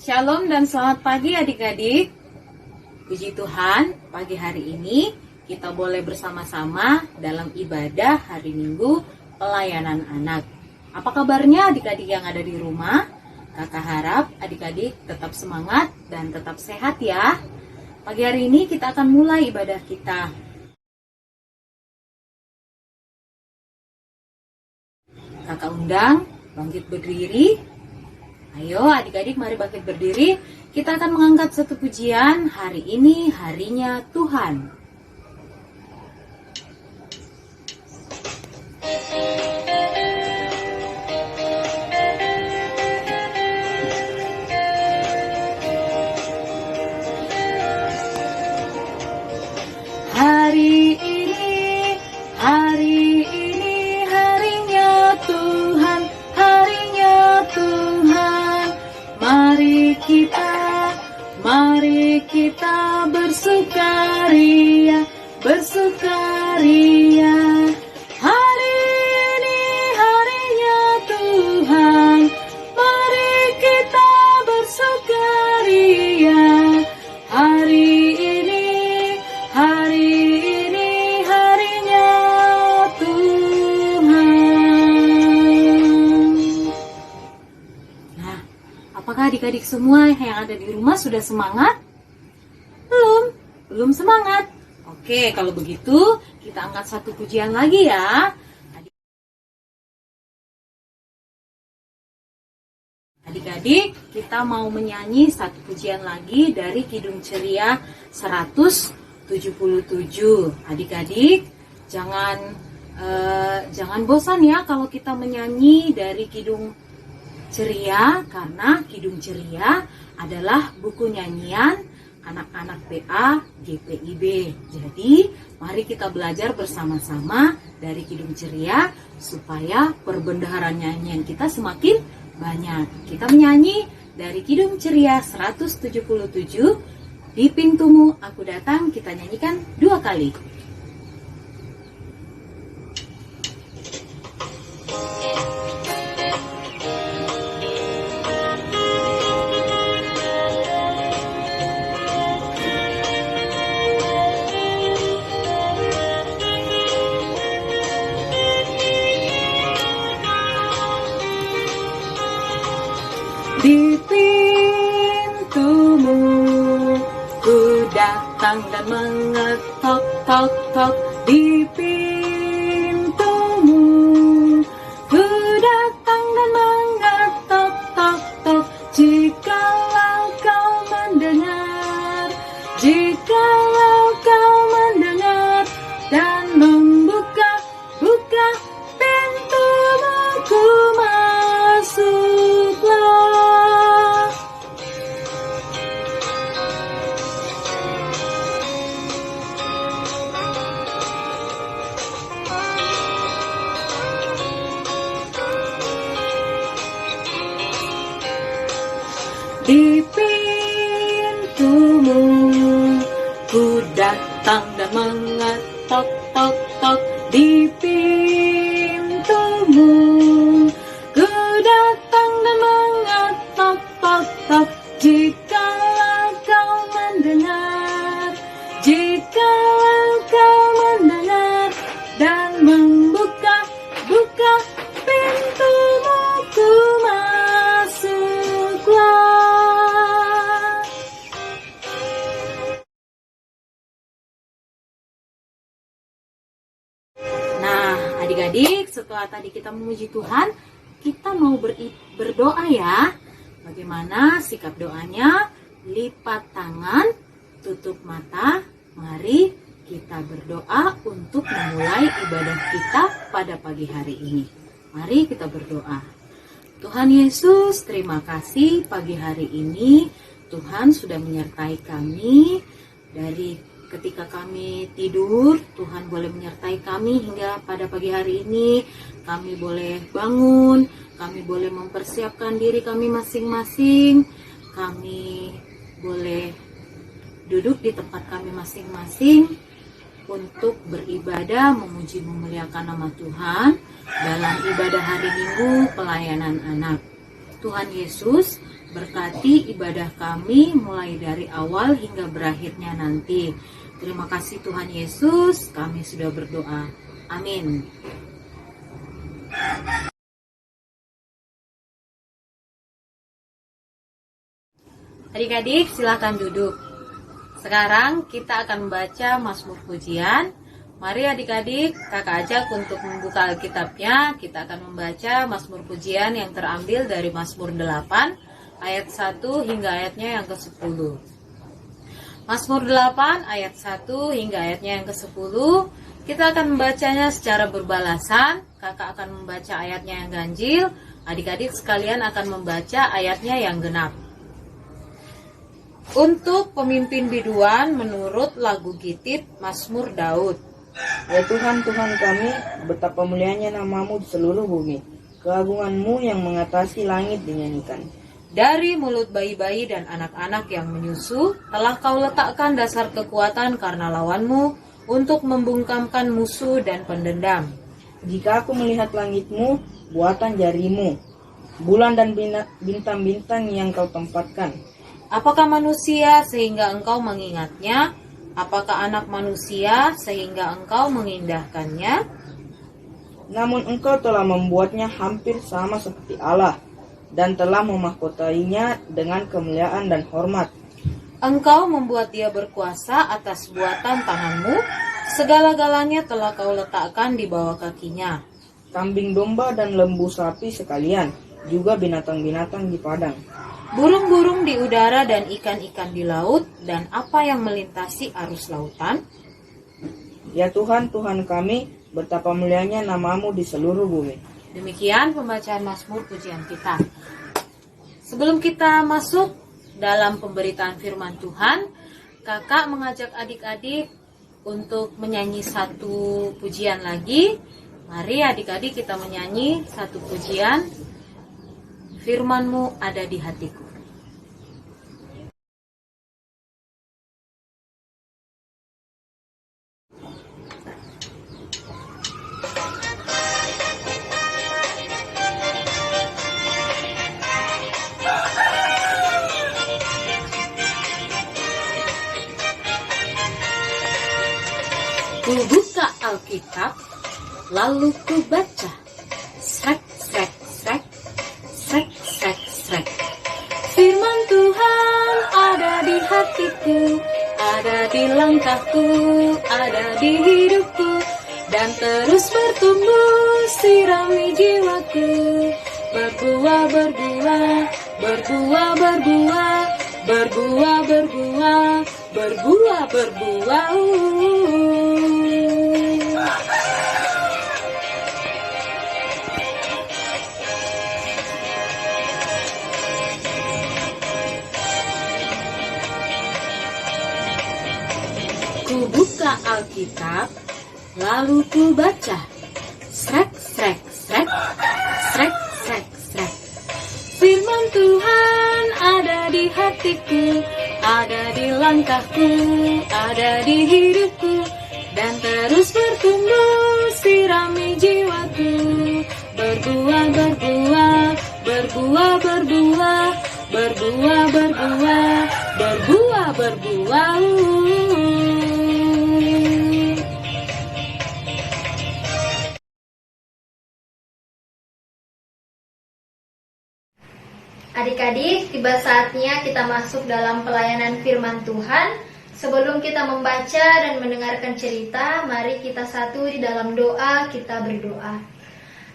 Shalom dan selamat pagi adik-adik. Puji Tuhan, pagi hari ini kita boleh bersama-sama dalam ibadah hari Minggu pelayanan anak. Apa kabarnya adik-adik yang ada di rumah? Kakak harap adik-adik tetap semangat dan tetap sehat ya. Pagi hari ini kita akan mulai ibadah kita. Kakak undang bangkit berdiri. Ayo adik-adik mari bangkit berdiri. Kita akan mengangkat satu pujian. Hari ini harinya Tuhan. Hari ini harinya Tuhan, harinya Tuhan. Mari kita bersukaria, bersukaria. Hari ini harinya Tuhan, mari kita bersukaria. Hari ini harinya Tuhan. Nah, apakah adik-adik semua yang ada di rumah sudah semangat? Belum semangat? Oke, kalau begitu kita angkat satu pujian lagi ya. Adik-adik, kita mau menyanyi satu pujian lagi dari Kidung Ceria 177. Adik-adik, jangan bosan ya kalau kita menyanyi dari Kidung Ceria, karena Kidung Ceria adalah buku nyanyian anak-anak PA GPIB. Jadi, mari kita belajar bersama-sama dari Kidung Ceria supaya perbendaharaan nyanyian kita semakin banyak. Kita menyanyi dari Kidung Ceria 177, Di Pintumu Aku Datang. Kita nyanyikan 2 kali. Di pintumu ku datang dan mengetok tok tok. Di pintumu ku datang dan mengetok tok tok. Jikalau kau mendengar, jikalau kau mendengar dan membuka pintumu, ku masuklah. Di pintumu ku datang dan mengetok tok tok. Di pintumu ku datang dan mengetok tok tok. Jikalau kau mendengar, jikalau kau mendengar dan membuka pintumu, ku masuklah. Adik-adik, setelah tadi kita memuji Tuhan, kita mau berdoa ya. Bagaimana sikap doanya? Lipat tangan, tutup mata. Mari kita berdoa untuk memulai ibadah kita pada pagi hari ini. Mari kita berdoa. Tuhan Yesus, terima kasih pagi hari ini Tuhan sudah menyertai kami. Dari ketika kami tidur, Tuhan boleh menyertai kami hingga pada pagi hari ini. Kami boleh bangun, kami boleh mempersiapkan diri kami masing-masing. Kami boleh duduk di tempat kami masing-masing untuk beribadah, memuji, memuliakan nama Tuhan dalam ibadah hari Minggu pelayanan anak. Tuhan Yesus, Berkati ibadah kami mulai dari awal hingga berakhirnya nanti. Terima kasih Tuhan Yesus, kami sudah berdoa. Amin. Adik-adik silakan duduk. Sekarang kita akan membaca Mazmur Pujian. Mari adik-adik, kakak ajak untuk membuka Alkitabnya. Kita akan membaca Mazmur Pujian yang terambil dari Mazmur 8, ayat 1 hingga ayatnya yang ke-10. Mazmur 8, ayat 1 hingga ayatnya yang ke-10. Kita akan membacanya secara berbalasan. Kakak akan membaca ayatnya yang ganjil. Adik-adik sekalian akan membaca ayatnya yang genap. Untuk pemimpin biduan menurut lagu Gitit Mazmur Daud. Ya Tuhan, Tuhan kami, betapa mulianya nama-Mu di seluruh bumi. Keagungan-Mu yang mengatasi langit dinyanyikan. Dari mulut bayi-bayi dan anak-anak yang menyusu, telah Kau letakkan dasar kekuatan karena lawan-Mu, untuk membungkamkan musuh dan pendendam. Jika aku melihat langit-Mu, buatan jari-Mu, bulan dan bintang-bintang yang Kau tempatkan. Apakah manusia sehingga Engkau mengingatnya? Apakah anak manusia sehingga Engkau mengindahkannya? Namun Engkau telah membuatnya hampir sama seperti Allah, dan telah memahkotainya dengan kemuliaan dan hormat. Engkau membuat dia berkuasa atas buatan tangan-Mu, segala-galanya telah Kau letakkan di bawah kakinya. Kambing domba dan lembu sapi sekalian, juga binatang-binatang di padang. Burung-burung di udara dan ikan-ikan di laut, dan apa yang melintasi arus lautan. Ya Tuhan, Tuhan kami, betapa mulianya nama-Mu di seluruh bumi. Demikian pembacaan Mazmur Pujian kita. Sebelum kita masuk dalam pemberitaan firman Tuhan, kakak mengajak adik-adik untuk menyanyi satu pujian lagi. Mari adik-adik kita menyanyi satu pujian. Firman-Mu ada di hatiku. Ku buka Alkitab, lalu ku baca. Srek, srek, srek, srek, srek, srek. Firman Tuhan ada di hatiku, ada di langkahku, ada di hidupku, dan terus bertumbuh sirami jiwaku. Berbuah, berbuah, berbuah, berbuah, berbuah, berbuah, berbuah, berbuah. Ku buka Alkitab, lalu ku baca. Srek, srek, srek, srek, srek, srek. Firman Tuhan ada di hatiku, ada di langkahku, ada di hidupku, dan terus bertumbuh sirami jiwaku. Berbuah, berbuah, berbuah, berbuah, berbuah, berbuah, berbuah, berbuah. Adik-adik, tiba saatnya kita masuk dalam pelayanan firman Tuhan. Sebelum kita membaca dan mendengarkan cerita, mari kita satu di dalam doa, kita berdoa.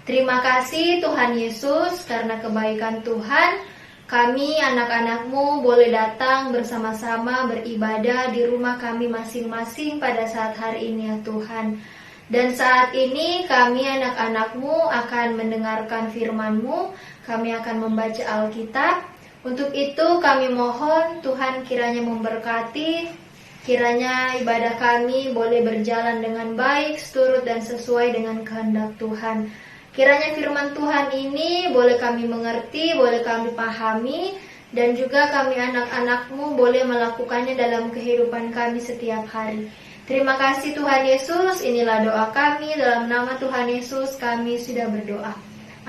Terima kasih Tuhan Yesus, karena kebaikan Tuhan, kami anak-anak-Mu boleh datang bersama-sama beribadah di rumah kami masing-masing pada saat hari ini ya Tuhan. Dan saat ini kami anak-anak-Mu akan mendengarkan firman-Mu, kami akan membaca Alkitab. Untuk itu kami mohon Tuhan kiranya memberkati, kiranya ibadah kami boleh berjalan dengan baik, seturut dan sesuai dengan kehendak Tuhan. Kiranya firman Tuhan ini boleh kami mengerti, boleh kami pahami, dan juga kami anak-anak-Mu boleh melakukannya dalam kehidupan kami setiap hari. Terima kasih Tuhan Yesus, inilah doa kami, dalam nama Tuhan Yesus kami sudah berdoa.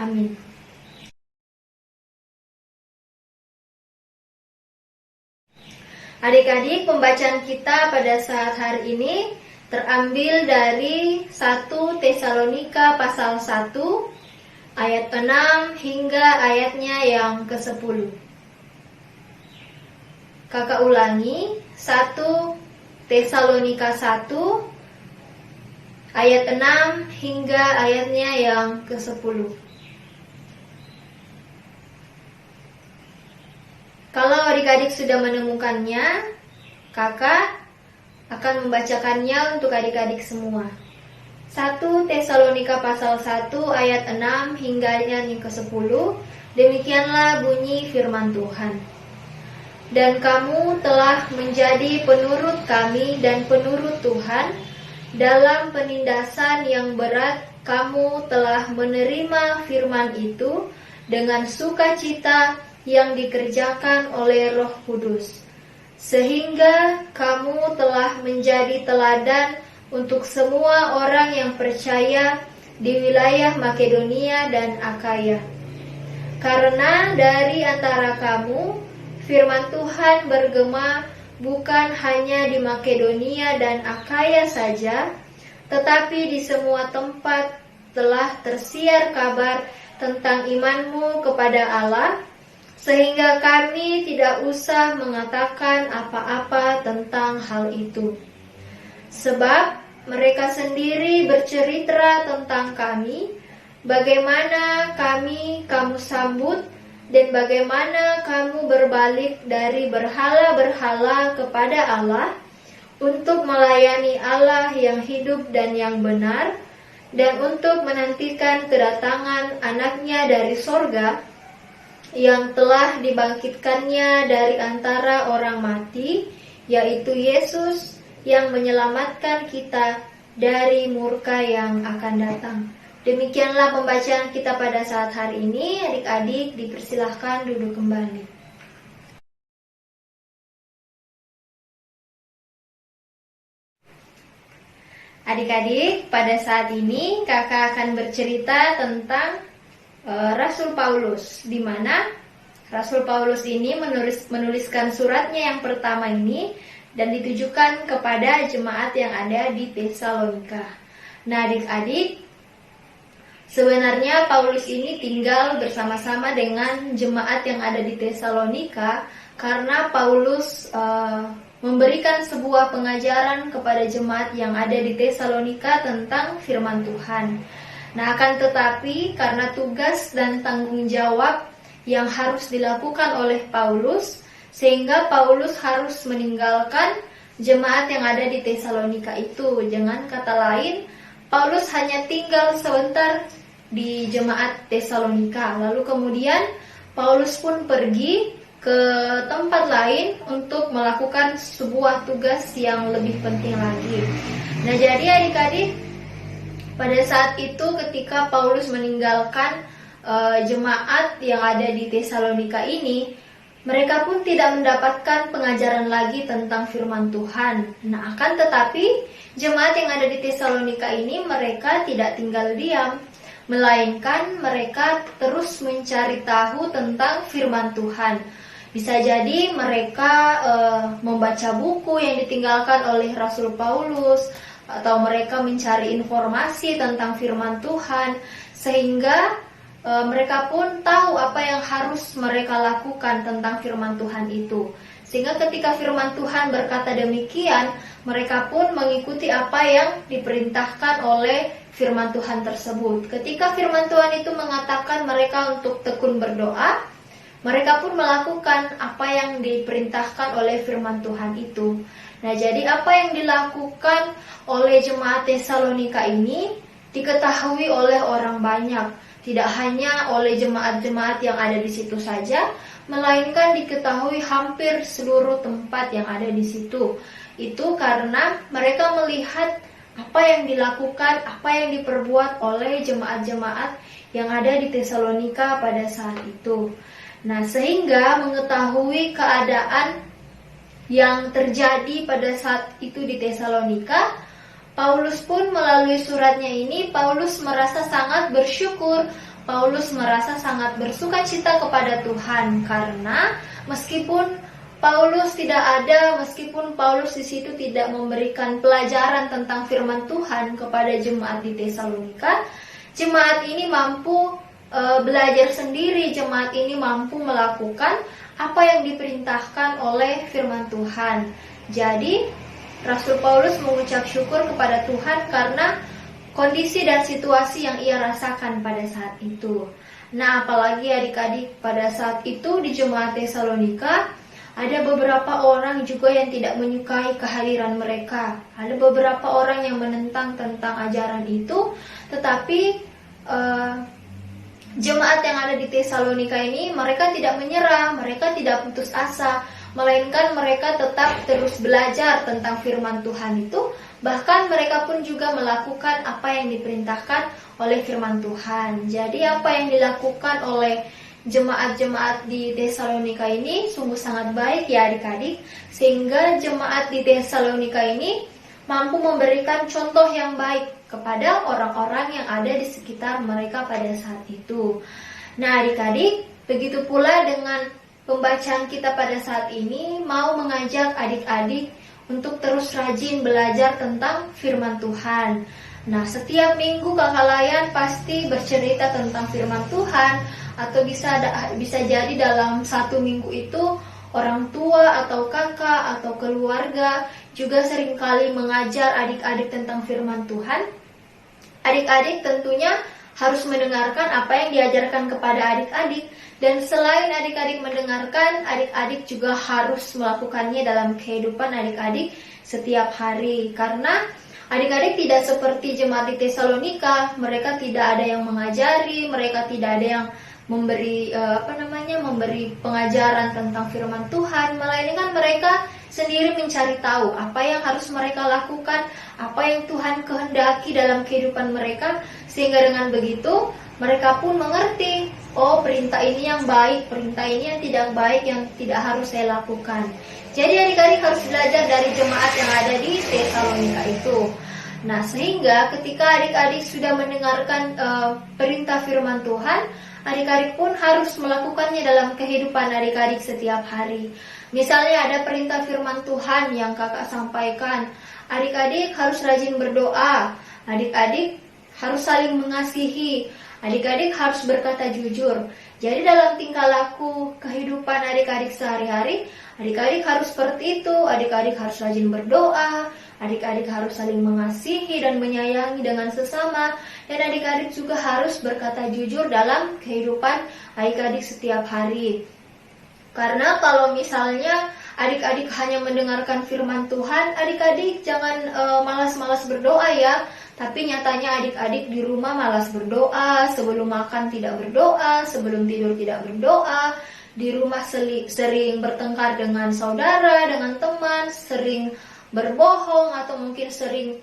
Amin. Adik-adik, pembacaan kita pada saat hari ini terambil dari 1 Tesalonika pasal 1 ayat 6 hingga ayatnya yang ke-10. Kakak ulangi, 1 Tesalonika 1 ayat 6 hingga ayatnya yang ke-10. Kalau adik-adik sudah menemukannya, kakak akan membacakannya untuk adik-adik semua. 1 Tesalonika pasal 1 ayat 6 hingga ayat yang ke-10. Demikianlah bunyi firman Tuhan. Dan kamu telah menjadi penurut kami dan penurut Tuhan. Dalam penindasan yang berat, kamu telah menerima firman itu dengan sukacita yang dikerjakan oleh Roh Kudus, sehingga kamu telah menjadi teladan untuk semua orang yang percaya di wilayah Makedonia dan Akaya. Karena dari antara kamu, firman Tuhan bergema bukan hanya di Makedonia dan Akaya saja, tetapi di semua tempat telah tersiar kabar tentang imanmu kepada Allah, sehingga kami tidak usah mengatakan apa-apa tentang hal itu. Sebab mereka sendiri bercerita tentang kami, bagaimana kamu sambut, dan bagaimana kamu berbalik dari berhala-berhala kepada Allah, untuk melayani Allah yang hidup dan yang benar, dan untuk menantikan kedatangan anaknya dari sorga, yang telah dibangkitkannya dari antara orang mati, yaitu Yesus yang menyelamatkan kita dari murka yang akan datang. Demikianlah pembacaan kita pada saat hari ini. Adik-adik dipersilahkan duduk kembali. Adik-adik, pada saat ini kakak akan bercerita tentang Rasul Paulus, di mana Rasul Paulus ini menuliskan suratnya yang pertama ini dan ditujukan kepada jemaat yang ada di Tesalonika. Nah, adik-adik, sebenarnya Paulus ini tinggal bersama-sama dengan jemaat yang ada di Tesalonika karena Paulus memberikan sebuah pengajaran kepada jemaat yang ada di Tesalonika tentang firman Tuhan. Nah, akan tetapi karena tugas dan tanggung jawab yang harus dilakukan oleh Paulus, sehingga Paulus harus meninggalkan jemaat yang ada di Tesalonika itu. Dengan kata lain, Paulus hanya tinggal sebentar di jemaat Tesalonika. Lalu kemudian Paulus pun pergi ke tempat lain untuk melakukan sebuah tugas yang lebih penting lagi. Nah, jadi adik-adik, pada saat itu ketika Paulus meninggalkan jemaat yang ada di Tesalonika ini, mereka pun tidak mendapatkan pengajaran lagi tentang firman Tuhan. Nah, akan tetapi jemaat yang ada di Tesalonika ini mereka tidak tinggal diam, melainkan mereka terus mencari tahu tentang firman Tuhan. Bisa jadi mereka membaca buku yang ditinggalkan oleh Rasul Paulus, atau mereka mencari informasi tentang firman Tuhan, sehingga mereka pun tahu apa yang harus mereka lakukan tentang firman Tuhan itu. Sehingga ketika firman Tuhan berkata demikian, mereka pun mengikuti apa yang diperintahkan oleh firman Tuhan tersebut. Ketika firman Tuhan itu mengatakan mereka untuk tekun berdoa, mereka pun melakukan apa yang diperintahkan oleh firman Tuhan itu. Nah, jadi apa yang dilakukan oleh jemaat Tesalonika ini diketahui oleh orang banyak. Tidak hanya oleh jemaat-jemaat yang ada di situ saja, melainkan diketahui hampir seluruh tempat yang ada di situ. Itu karena mereka melihat apa yang dilakukan, apa yang diperbuat oleh jemaat-jemaat yang ada di Tesalonika pada saat itu. Nah, sehingga mengetahui keadaan yang terjadi pada saat itu di Tesalonika, Paulus pun melalui suratnya ini, Paulus merasa sangat bersyukur, Paulus merasa sangat bersukacita kepada Tuhan, karena meskipun Paulus tidak ada, meskipun Paulus di situ tidak memberikan pelajaran tentang firman Tuhan kepada jemaat di Tesalonika, jemaat ini mampu belajar sendiri, jemaat ini mampu melakukan apa yang diperintahkan oleh firman Tuhan. Jadi, Rasul Paulus mengucap syukur kepada Tuhan karena kondisi dan situasi yang ia rasakan pada saat itu. Nah, apalagi adik-adik, pada saat itu di jemaat Tesalonika ada beberapa orang juga yang tidak menyukai kehadiran mereka. Ada beberapa orang yang menentang tentang ajaran itu. Tetapi jemaat yang ada di Tesalonika ini, mereka tidak menyerah, mereka tidak putus asa, melainkan mereka tetap terus belajar tentang firman Tuhan itu. Bahkan mereka pun juga melakukan apa yang diperintahkan oleh firman Tuhan. Jadi apa yang dilakukan oleh jemaat-jemaat di Tesalonika ini sungguh sangat baik ya adik-adik, sehingga jemaat di Tesalonika ini mampu memberikan contoh yang baik kepada orang-orang yang ada di sekitar mereka pada saat itu. Nah adik-adik, begitu pula dengan pembacaan kita pada saat ini mau mengajak adik-adik untuk terus rajin belajar tentang firman Tuhan. Nah, setiap minggu Kakak Layan pasti bercerita tentang firman Tuhan, atau bisa jadi dalam satu minggu itu orang tua atau kakak atau keluarga juga seringkali mengajar adik-adik tentang firman Tuhan. Adik-adik tentunya harus mendengarkan apa yang diajarkan kepada adik-adik, dan selain adik-adik mendengarkan, adik-adik juga harus melakukannya dalam kehidupan adik-adik setiap hari. Karena adik-adik tidak seperti jemaat di Tesalonika, mereka tidak ada yang mengajari, mereka tidak ada yang memberi memberi pengajaran tentang firman Tuhan, melainkan mereka sendiri mencari tahu apa yang harus mereka lakukan, apa yang Tuhan kehendaki dalam kehidupan mereka, sehingga dengan begitu mereka pun mengerti, oh perintah ini yang baik, perintah ini yang tidak baik, yang tidak harus saya lakukan. Jadi adik-adik harus belajar dari jemaat yang ada di Tesalonika itu. Nah, sehingga ketika adik-adik sudah mendengarkan perintah firman Tuhan, adik-adik pun harus melakukannya dalam kehidupan adik-adik setiap hari. Misalnya ada perintah firman Tuhan yang kakak sampaikan, adik-adik harus rajin berdoa, adik-adik harus saling mengasihi, adik-adik harus berkata jujur. Jadi dalam tingkah laku kehidupan adik-adik sehari-hari, adik-adik harus seperti itu, adik-adik harus rajin berdoa, adik-adik harus saling mengasihi dan menyayangi dengan sesama, dan adik-adik juga harus berkata jujur dalam kehidupan adik-adik setiap hari. Karena kalau misalnya adik-adik hanya mendengarkan firman Tuhan, adik-adik jangan malas-malas berdoa ya. Tapi nyatanya adik-adik di rumah malas berdoa, sebelum makan tidak berdoa, sebelum tidur tidak berdoa, di rumah sering bertengkar dengan saudara, dengan teman, sering berbohong, atau mungkin sering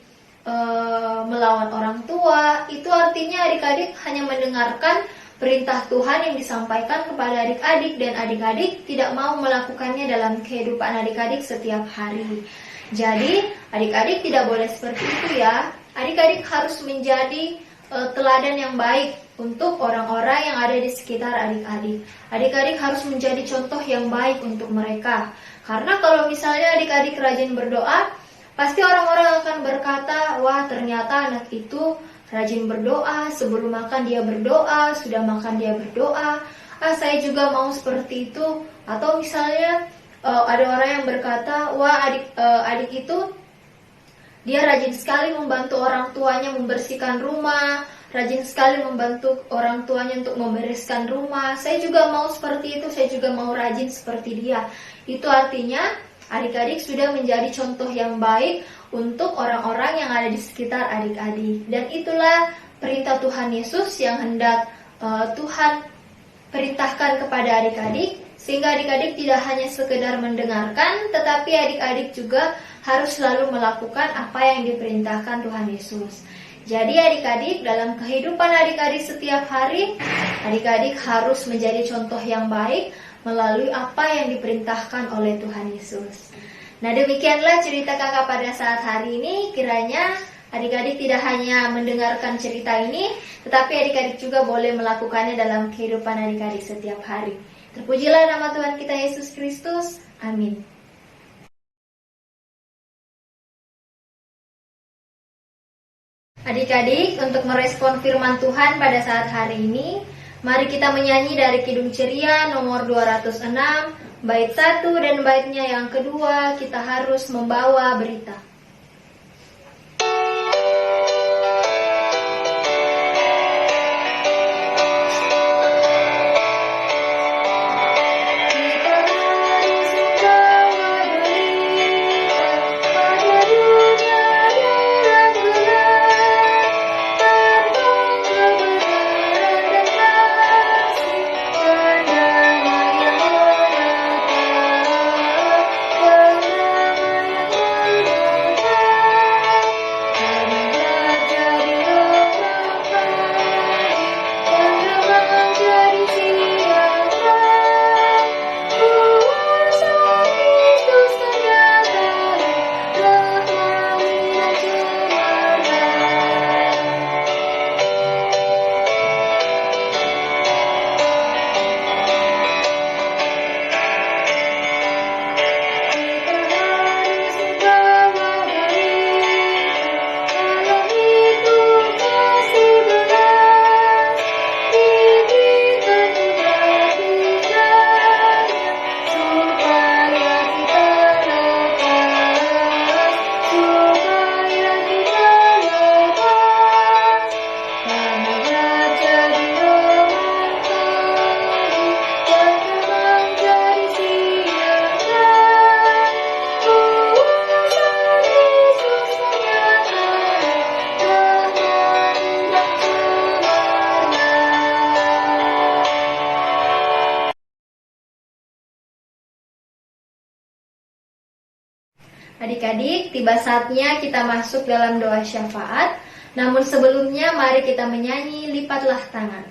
melawan orang tua. Itu artinya adik-adik hanya mendengarkan perintah Tuhan yang disampaikan kepada adik-adik, dan adik-adik tidak mau melakukannya dalam kehidupan adik-adik setiap hari. Jadi adik-adik tidak boleh seperti itu ya. Adik-adik harus menjadi teladan yang baik untuk orang-orang yang ada di sekitar adik-adik. Adik-adik harus menjadi contoh yang baik untuk mereka. Karena kalau misalnya adik-adik rajin berdoa, pasti orang-orang akan berkata, wah ternyata anak itu rajin berdoa, sebelum makan dia berdoa, sudah makan dia berdoa, saya juga mau seperti itu. Atau misalnya ada orang yang berkata, wah adik itu dia rajin sekali membantu orang tuanya membersihkan rumah, rajin sekali membantu orang tuanya untuk membereskan rumah. Saya juga mau seperti itu, saya juga mau rajin seperti dia. Itu artinya adik-adik sudah menjadi contoh yang baik untuk orang-orang yang ada di sekitar adik-adik. Dan itulah perintah Tuhan Yesus yang hendak Tuhan perintahkan kepada adik-adik, sehingga adik-adik tidak hanya sekedar mendengarkan, tetapi adik-adik juga harus selalu melakukan apa yang diperintahkan Tuhan Yesus. Jadi adik-adik, dalam kehidupan adik-adik setiap hari, adik-adik harus menjadi contoh yang baik melalui apa yang diperintahkan oleh Tuhan Yesus. Nah, demikianlah cerita kakak pada saat hari ini. Kiranya adik-adik tidak hanya mendengarkan cerita ini, tetapi adik-adik juga boleh melakukannya dalam kehidupan adik-adik setiap hari. Terpujilah nama Tuhan kita Yesus Kristus. Amin. Adik-adik, untuk merespon firman Tuhan pada saat hari ini, mari kita menyanyi dari Kidung Ceria nomor 206, bait 1 dan baitnya yang kedua, kita harus membawa berita. Adik-adik, tiba saatnya kita masuk dalam doa syafaat. Namun sebelumnya mari kita menyanyi lipatlah tangan.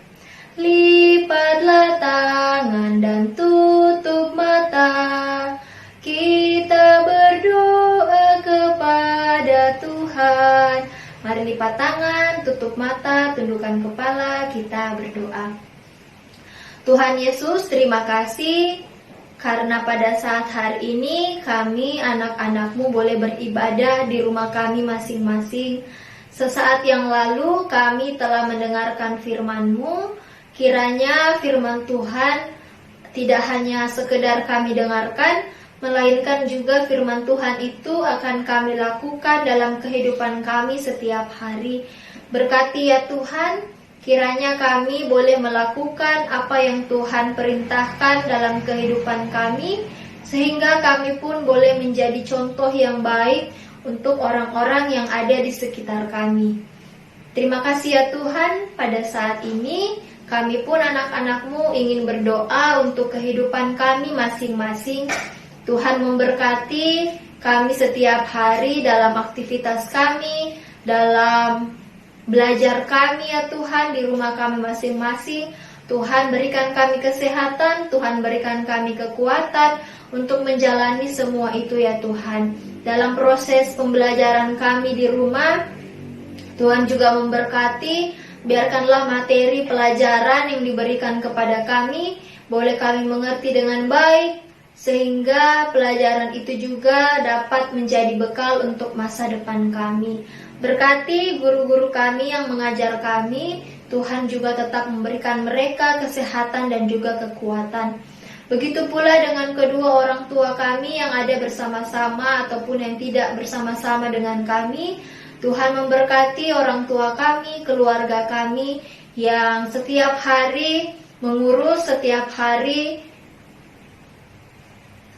Lipatlah tangan dan tutup mata. Kita berdoa kepada Tuhan. Mari lipat tangan, tutup mata, tundukkan kepala, kita berdoa. Tuhan Yesus, terima kasih karena pada saat hari ini kami anak-anak-Mu boleh beribadah di rumah kami masing-masing. Sesaat yang lalu kami telah mendengarkan firman-Mu. Kiranya firman Tuhan tidak hanya sekedar kami dengarkan, melainkan juga firman Tuhan itu akan kami lakukan dalam kehidupan kami setiap hari. Berkati ya Tuhan, kiranya kami boleh melakukan apa yang Tuhan perintahkan dalam kehidupan kami, sehingga kami pun boleh menjadi contoh yang baik untuk orang-orang yang ada di sekitar kami. Terima kasih ya Tuhan, pada saat ini kami pun anak-anak-Mu ingin berdoa untuk kehidupan kami masing-masing. Tuhan memberkati kami setiap hari dalam aktivitas kami, dalam belajar kami ya Tuhan di rumah kami masing-masing. Tuhan berikan kami kesehatan, Tuhan berikan kami kekuatan untuk menjalani semua itu ya Tuhan. Dalam proses pembelajaran kami di rumah, Tuhan juga memberkati, biarkanlah materi pelajaran yang diberikan kepada kami boleh kami mengerti dengan baik, sehingga pelajaran itu juga dapat menjadi bekal untuk masa depan kami. Berkati guru-guru kami yang mengajar kami, Tuhan juga tetap memberikan mereka kesehatan dan juga kekuatan. Begitu pula dengan kedua orang tua kami yang ada bersama-sama ataupun yang tidak bersama-sama dengan kami. Tuhan memberkati orang tua kami, keluarga kami yang setiap hari mengurus, setiap hari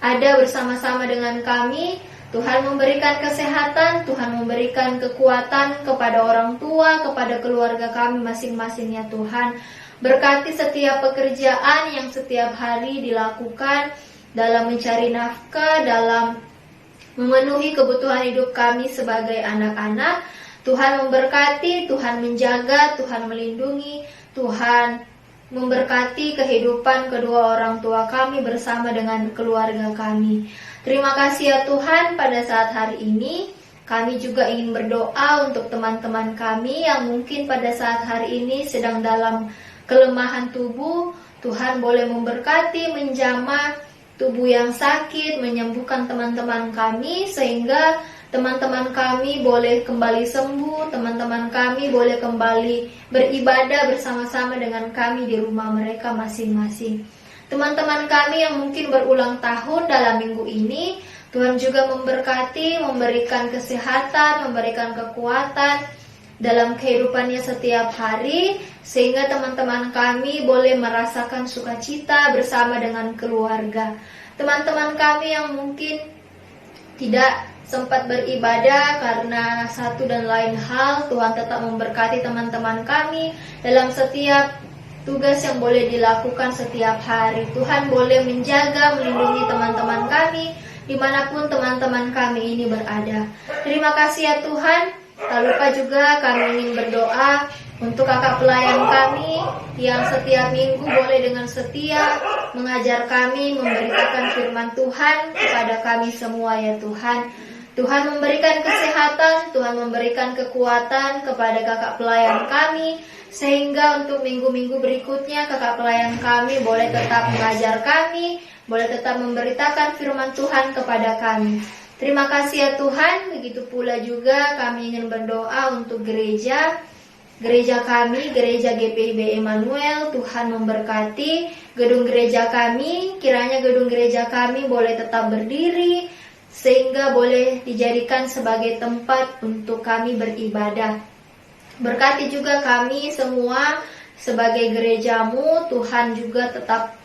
ada bersama-sama dengan kami. Tuhan memberikan kesehatan, Tuhan memberikan kekuatan kepada orang tua, kepada keluarga kami masing-masing ya Tuhan. Berkati setiap pekerjaan yang setiap hari dilakukan dalam mencari nafkah, dalam memenuhi kebutuhan hidup kami sebagai anak-anak. Tuhan memberkati, Tuhan menjaga, Tuhan melindungi, Tuhan memberkati kehidupan kedua orang tua kami bersama dengan keluarga kami. Terima kasih ya Tuhan, pada saat hari ini kami juga ingin berdoa untuk teman-teman kami yang mungkin pada saat hari ini sedang dalam kelemahan tubuh. Tuhan boleh memberkati, menjamah tubuh yang sakit, menyembuhkan teman-teman kami sehingga teman-teman kami boleh kembali sembuh, teman-teman kami boleh kembali beribadah bersama-sama dengan kami di rumah mereka masing-masing. Teman-teman kami yang mungkin berulang tahun dalam minggu ini, Tuhan juga memberkati, memberikan kesehatan, memberikan kekuatan dalam kehidupannya setiap hari, sehingga teman-teman kami boleh merasakan sukacita bersama dengan keluarga. Teman-teman kami yang mungkin tidak sempat beribadah karena satu dan lain hal, Tuhan tetap memberkati teman-teman kami dalam setiap tugas yang boleh dilakukan setiap hari. Tuhan boleh menjaga, melindungi teman-teman kami dimanapun teman-teman kami ini berada. Terima kasih ya Tuhan. Tak lupa juga kami ingin berdoa untuk kakak pelayan kami yang setiap minggu boleh dengan setia mengajar kami, memberitakan firman Tuhan kepada kami semua ya Tuhan. Tuhan memberikan kesehatan, Tuhan memberikan kekuatan kepada kakak pelayan kami, sehingga untuk minggu-minggu berikutnya kakak pelayan kami boleh tetap mengajar kami, boleh tetap memberitakan firman Tuhan kepada kami. Terima kasih ya Tuhan. Begitu pula juga kami ingin berdoa untuk gereja kami, gereja GPIB Emmanuel. Tuhan memberkati gedung gereja kami, kiranya gedung gereja kami boleh tetap berdiri, sehingga boleh dijadikan sebagai tempat untuk kami beribadah. Berkati juga kami semua sebagai gerejamu. Tuhan juga tetap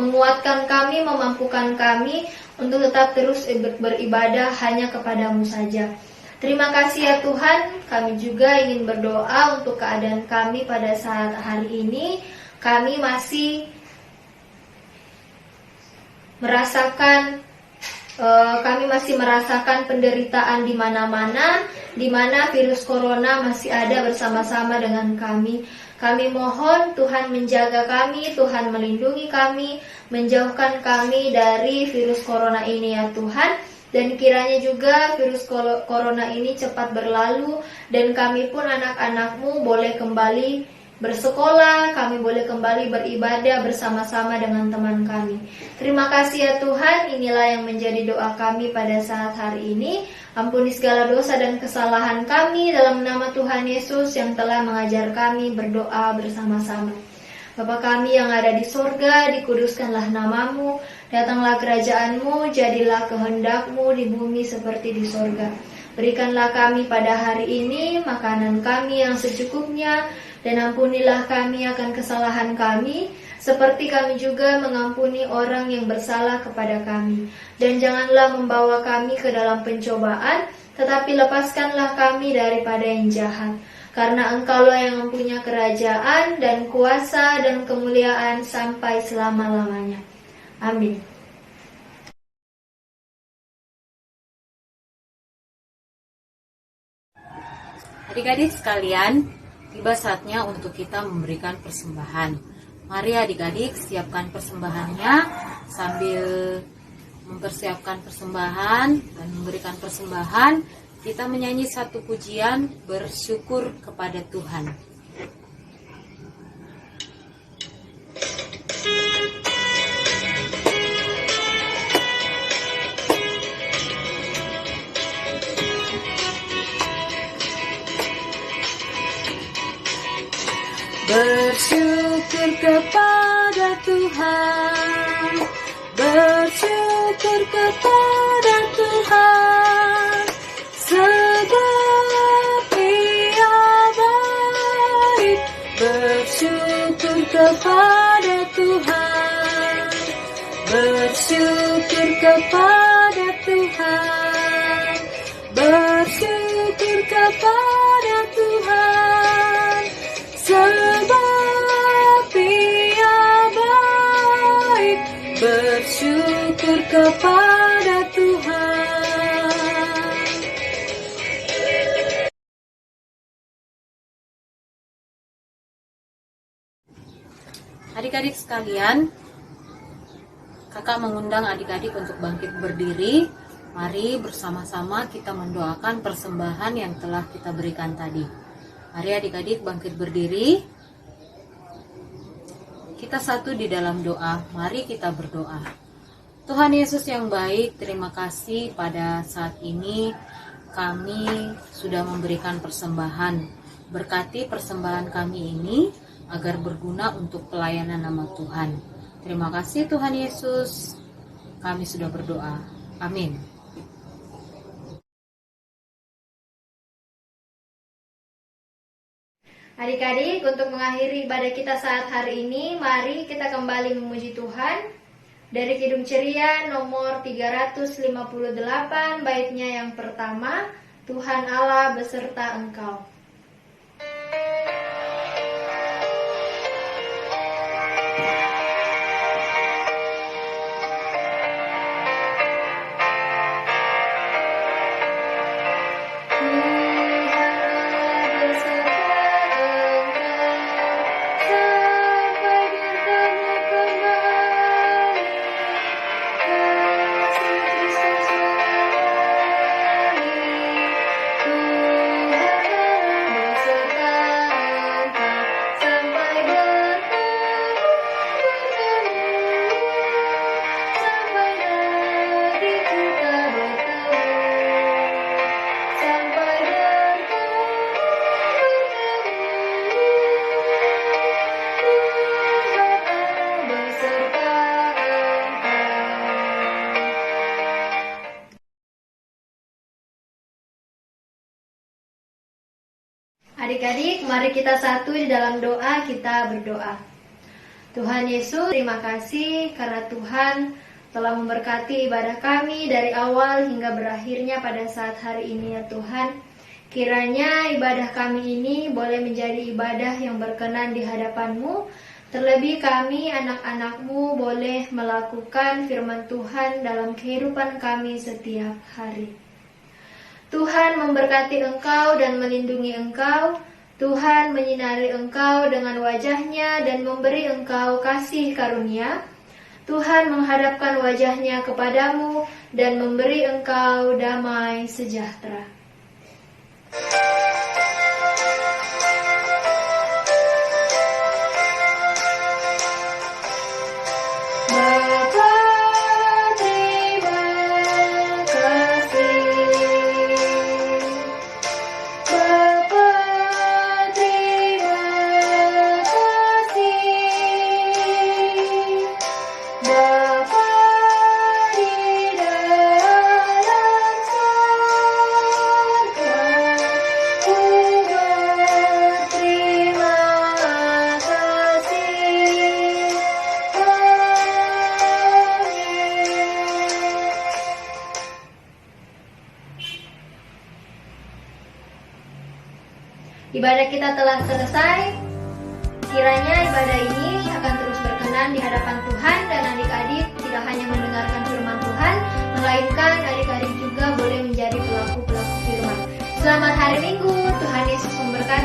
menguatkan kami, memampukan kami untuk tetap terus beribadah hanya kepadamu saja. Terima kasih ya Tuhan. Kami juga ingin berdoa untuk keadaan kami pada saat hari ini. Kami masih merasakan penderitaan di mana-mana, di mana virus corona masih ada bersama-sama dengan kami. Kami mohon Tuhan menjaga kami, Tuhan melindungi kami, menjauhkan kami dari virus corona ini ya Tuhan. Dan kiranya juga virus corona ini cepat berlalu, dan kami pun anak-anak-Mu boleh kembali bersekolah, kami boleh kembali beribadah bersama-sama dengan teman kami. Terima kasih ya Tuhan, inilah yang menjadi doa kami pada saat hari ini. Ampuni segala dosa dan kesalahan kami dalam nama Tuhan Yesus yang telah mengajar kami berdoa bersama-sama. Bapa kami yang ada di sorga, dikuduskanlah namamu, datanglah kerajaan-Mu, jadilah kehendak-Mu di bumi seperti di sorga. Berikanlah kami pada hari ini makanan kami yang secukupnya, dan ampunilah kami akan kesalahan kami, seperti kami juga mengampuni orang yang bersalah kepada kami. Dan janganlah membawa kami ke dalam pencobaan, tetapi lepaskanlah kami daripada yang jahat. Karena Engkaulah yang mempunyai kerajaan dan kuasa dan kemuliaan sampai selama-lamanya. Amin. Adik-adik sekalian, tiba saatnya untuk kita memberikan persembahan. Mari adik-adik siapkan persembahannya sambil mempersiapkan persembahan dan memberikan persembahan. Kita menyanyi satu pujian bersyukur kepada Tuhan. Bersyukur kepada Tuhan, bersyukur kepada Tuhan, sebab Dia baik. Bersyukur kepada Tuhan, bersyukur kepada Tuhan, bersyukur kepada Tuhan, sebab Dia baik. Bersyukur kepada Tuhan. Adik-adik sekalian, kakak mengundang adik-adik untuk bangkit berdiri. Mari bersama-sama kita mendoakan persembahan yang telah kita berikan tadi. Mari adik-adik bangkit berdiri. Kita satu di dalam doa. Mari kita berdoa. Tuhan Yesus yang baik, terima kasih pada saat ini kami sudah memberikan persembahan. Berkati persembahan kami ini agar berguna untuk pelayanan nama Tuhan. Terima kasih Tuhan Yesus. Kami sudah berdoa. Amin. Adik-adik, untuk mengakhiri ibadah kita saat hari ini, mari kita kembali memuji Tuhan. Dari Kidung Ceria nomor 358, baitnya yang pertama, Tuhan Allah beserta engkau. Adik-adik, mari kita satu di dalam doa, kita berdoa. Tuhan Yesus, terima kasih karena Tuhan telah memberkati ibadah kami dari awal hingga berakhirnya pada saat hari ini ya Tuhan. Kiranya ibadah kami ini boleh menjadi ibadah yang berkenan di hadapan-Mu. Terlebih kami anak-anak-Mu boleh melakukan firman Tuhan dalam kehidupan kami setiap hari. Tuhan memberkati engkau dan melindungi engkau. Tuhan menyinari engkau dengan wajahnya dan memberi engkau kasih karunia. Tuhan menghadapkan wajahnya kepadamu dan memberi engkau damai sejahtera. Ibadah kita telah selesai. Kiranya ibadah ini akan terus berkenan di hadapan Tuhan dan adik-adik tidak hanya mendengarkan firman Tuhan, melainkan adik-adik juga boleh menjadi pelaku-pelaku firman. Selamat hari Minggu, Tuhan Yesus memberkati.